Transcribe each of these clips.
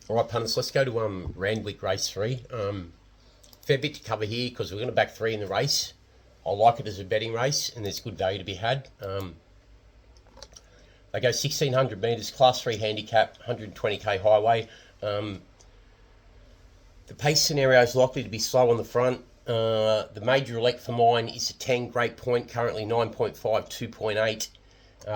All right, punters, let's go to Randwick Race 3. Fair bit to cover here because we're going to back 3 in the race. I like it as a betting race, and there's good value to be had. They go 1,600 metres, Class 3 handicap, 120k highway. The pace scenario is likely to be slow on the front. The major elect for mine is a 10 Great Point, currently 9.5, 2.8.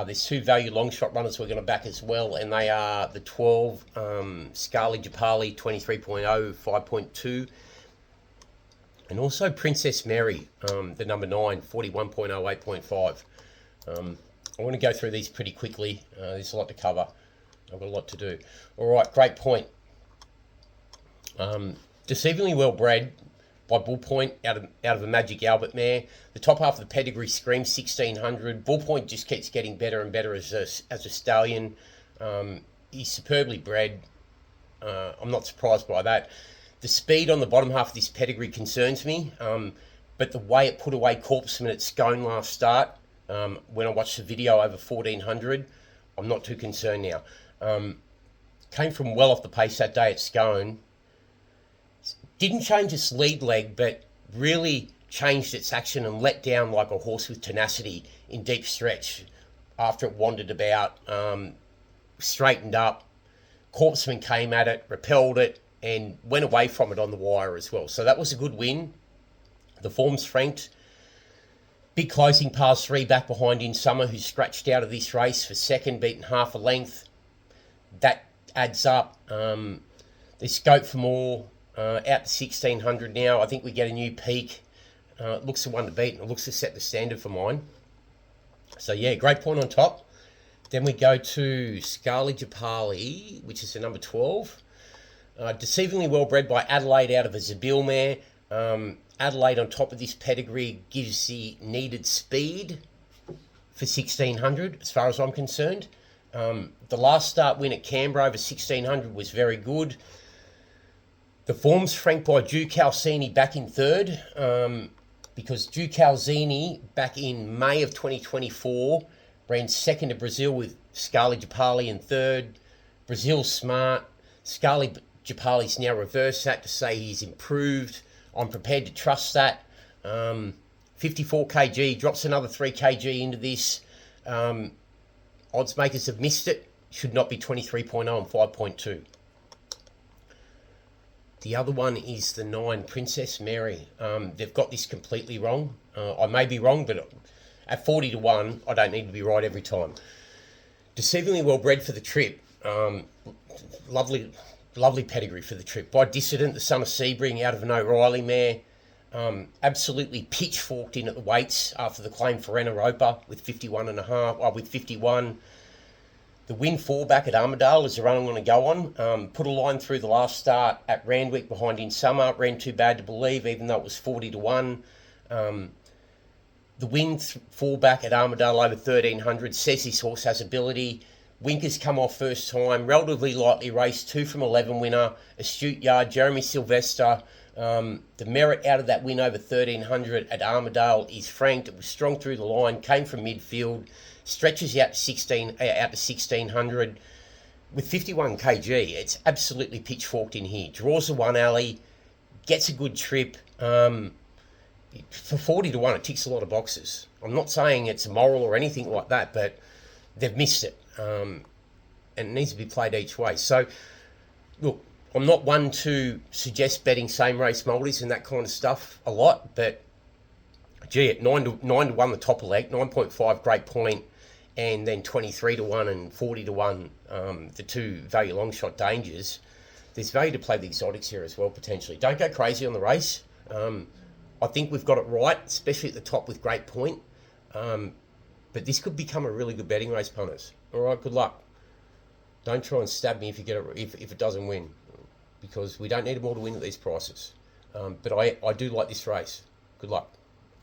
There's 2 value long shot runners we're going to back as well, and they are the 12 Scarly Japali 23.0, 5.2, and also Princess Mary, the number 9, 41.0, 8.5. I want to go through these pretty quickly. There's a lot to cover. I've got a lot to do. All right, Great Point. Deceivingly well bred by Bull Point out of a Magic Albert mare. The top half of the pedigree screams 1,600. Bull Point just keeps getting better and better as a stallion. He's superbly bred. I'm not surprised by that. The speed on the bottom half of this pedigree concerns me, but the way it put away Corpseman at Scone last start, when I watched the video over 1,400, I'm not too concerned now. Came from well off the pace that day at Scone. Didn't change its lead leg, but really changed its action and let down like a horse with tenacity in deep stretch after it wandered about, straightened up. Corpseman came at it, repelled it, and went away from it on the wire as well. So that was a good win. The form's franked. Big closing past 3 back behind In Summer, who's scratched out of this race for second, beaten half a length. That adds up. There's scope for more. Out to 1,600 now. I think we get a new peak. It looks the one to beat, and it looks to set the standard for mine. So yeah, Great Point on top. Then we go to Scarly Japali, which is the number 12. Deceivingly well bred by Adelaide out of a Zabil mare. Adelaide on top of this pedigree gives the needed speed for 1,600 as far as I'm concerned. The last start win at Canberra over 1,600 was very good. The form's franked by Duke Calzini back in third, because Duke Calzini back in May of 2024 ran second to Brazil with Scarly Japali in third. Brazil's smart. Scarly Japali's now reversed that to say he's improved. I'm prepared to trust that. 54 kg, drops another 3 kg into this. Odds makers have missed it. Should not be 23.0 and 5.2. The other one is the 9, Princess Mary. They've got this completely wrong. I may be wrong, but at 40 to 1, I don't need to be right every time. Deceivingly well bred for the trip. Lovely pedigree for the trip. By Dissident, the son of Sebring out of an O'Reilly mare. Absolutely pitchforked in at the weights after the claim for Anaropa with 51.5, with 51. The win 4 back at Armidale is the run I'm going to go on. Put a line through the last start at Randwick behind In Summer. Ran too bad to believe, even though it was 40 to 1. The win 4 back at Armidale over 1,300 says this horse has ability. Winkers come off first time. Relatively lightly raced. 2 from 11 winner. Astute yard. Jeremy Sylvester. The merit out of that win over 1,300 at Armidale is franked. It was strong through the line. Came from midfield. Stretches out to 1,600 with 51 kg. It's absolutely pitchforked in here. Draws the one alley, gets a good trip. For 40 to 1, it ticks a lot of boxes. I'm not saying it's immoral or anything like that, but they've missed it, and it needs to be played each way. So, look, I'm not one to suggest betting same race multis and that kind of stuff a lot, but gee, at 9 to 1 the top of leg, 9.5 Great Point, and then 23 to 1 and 40 to 1, the 2 value long shot dangers. There's value to play the exotics here as well, potentially. Don't go crazy on the race. I think we've got it right, especially at the top with Great Point. But this could become a really good betting race, punters. All right, good luck. Don't try and stab me if you get it, if it doesn't win, because we don't need them all to win at these prices. But I do like this race. Good luck.